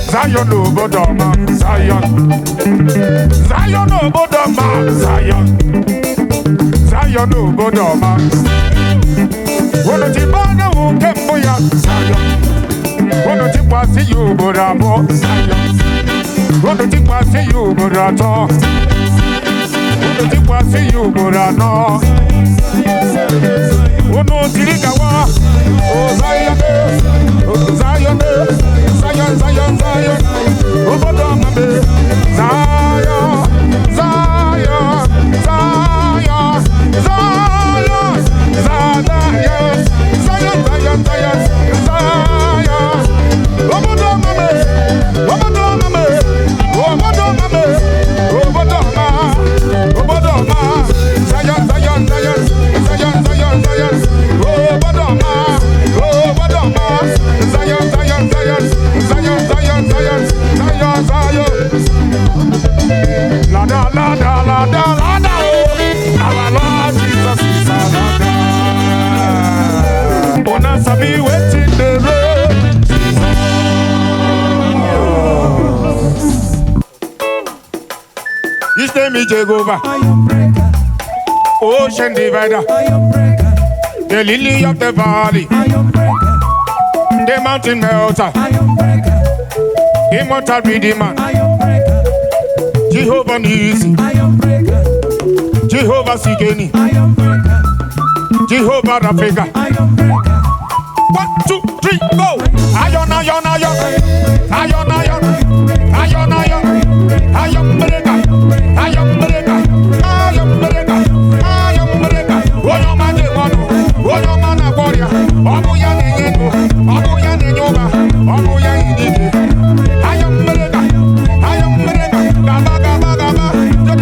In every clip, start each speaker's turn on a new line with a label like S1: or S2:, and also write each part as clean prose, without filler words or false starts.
S1: Zion Obodoma, Zion. Zion Obodoma, Zion. Zion Obodoma. Wono tibana ukemboya, Zion. Wono tikwasi yuborabo, Zion. Wono tikwasi yuborato. Wono tikwasi yuborano. Wono tirikawa, oh Zion, oh Zion, Zion, Zion, Zion, Obodoma, Zion, Zion, Zion, Zion, Zion, Zion, Zion, Zion, Zion, Obodoma, Obodoma, Obodoma, Obodoma, Obodoma, Zion, Zion, Zion, Zion, Zion, Zion, Obodoma, Obodoma, Zion, Zion, Zion, Zion, Zion, Zion, Zion, Zion. La da la da la da la da. Our Lord Jesus is our God. Ona sabi waiting the road. His name is Jehovah. Ocean divider. The lily of the valley. The mountain melter. Immortal redeemer. Jehovah Nisi. Jehovah Sigeni. Jehovah Rafega. 1, 2, 3, go! Ayon, ayon, ayon. Ayon, ayon. Ayon, ayon. Ayon, brega. Ayon, brega. Ayon, brega. Ayon, brega. Oyo manje mono. Oyo mana gloria. Obu ya ninyendo. Obu ya ninyoba. Obu ya inike. Ayon, brega. Ayon, brega. Gaba, gaba, gaba. Ayon,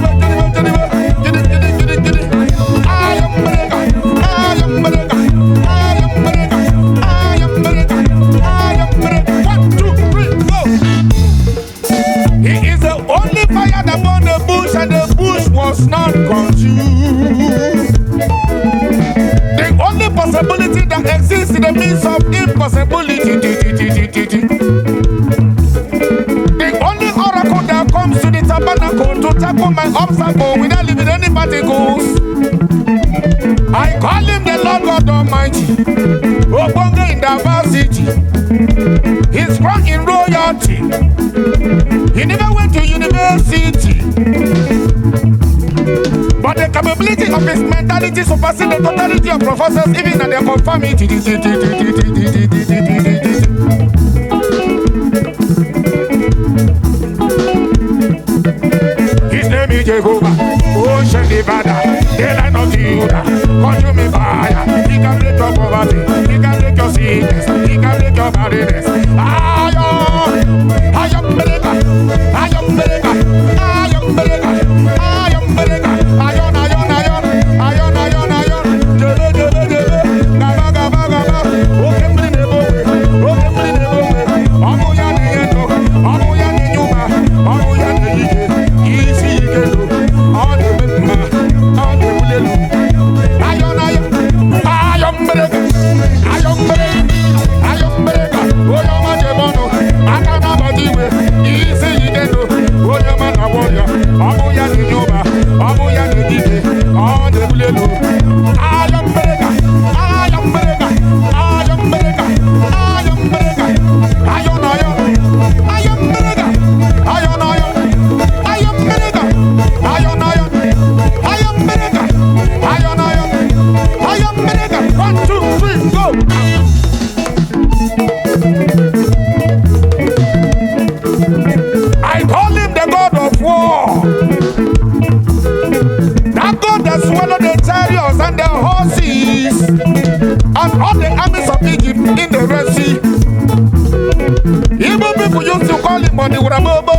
S1: brega. Ayon, brega. Ayon, brega. Ayon, brega. Ayon, brega. 1, 2, 3, go! He is the only fire that burned the bush and the bush was not consumed. The only possibility that exists in the midst of impossibility. The only oracle that comes to the tabernacle to tackle my obstacle without leaving any particles. I call him the Lord God Almighty. Obonga in diversity. He's strong in royalty. He never went to university. But the capability of his mentality supersedes the totality of professors, even at their conformity. His name is Jehovah, Ocean Divider, the Lion of Judah, consuming fire. He can break your poverty, he can break your sickness, he can break your barrenness. Ayon, ayon, bereka, ayon, bereka, ayon, bereka, ayon, bereka, ayon, ayon, ayon, ayon, ayon, ayon, jebe, jebe, jebe, gaba, gaba, gaba, oke mbrine bowe, omu ya niyendo, omu ya ninyuma, omu ya niyike, isi yikendo, ode benma, ode bulelu, ayon, ayon, ayon, bereka, waters of Egypt in the Red Sea. Igbo people used to call him money Urabobo.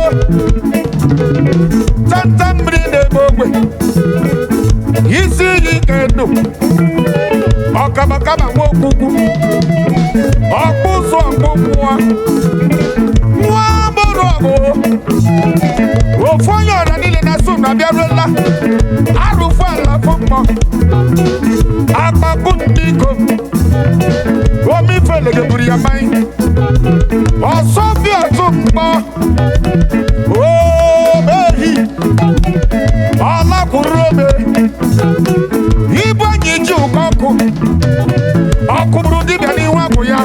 S1: Tantam bring the Bogwe. Isi Ikeno. Okabakaba Wokuku. Okuso Okukua. Mwaborogo. Ofoyo Ranile Nasuna Biarela. Arufa la Fumma. Abakundiko. Omi fele de Buriamai. Osofia Zumba. Oh, baby. Ala Kurobe. Ibo Niju Koku. Okumrudi Bani Wakuya.